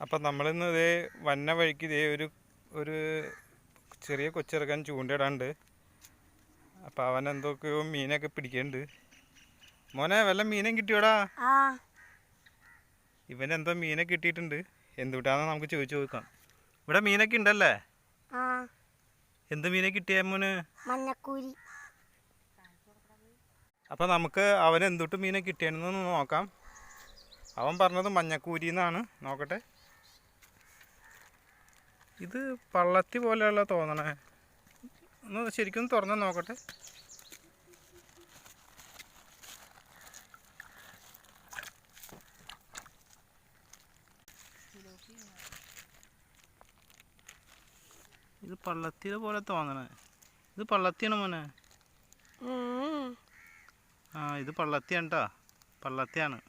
അപ്പം നമ്മളിന്ന് ഇതേ വന്ന വഴിക്ക് ഇതേ ഒരു ചെറിയ കൊച്ചിറക്കാൻ ചൂണ്ടയിടാണ്ട്. അപ്പം അവൻ എന്തൊക്കെയോ മീനൊക്കെ പിടിക്കുന്നുണ്ട്. മോനെ വല്ല മീനും കിട്ടിയോടാ? ഇവനെന്തോ മീനെ കിട്ടിയിട്ടുണ്ട്. എന്തുട്ടാന്ന് നമുക്ക് ചോദിച്ചു നോക്കാം. ഇവിടെ മീനൊക്കെ ഉണ്ടല്ലേ? എന്ത് മീനെ കിട്ടിയ മോന്? മഞ്ഞക്കൂരി. അപ്പം നമുക്ക് അവൻ എന്തുട്ട് മീനെ കിട്ടിയെന്ന് നോക്കാം. അവൻ പറഞ്ഞത് മഞ്ഞക്കൂരി എന്നാണ്. നോക്കട്ടെ. ഇത് പള്ളത്തി പോലെയുള്ള തോന്നണേ. ഒന്ന് ശരിക്കും തുറന്ന് നോക്കട്ടെ. ഇത് പള്ളത്തിയെ പോലെ തോന്നണേ. ഇത് പള്ളത്തിയാണ് മോനെ. ഇത് പള്ളത്തിയാണ് കേട്ടോ. പള്ളത്തിയാണ്.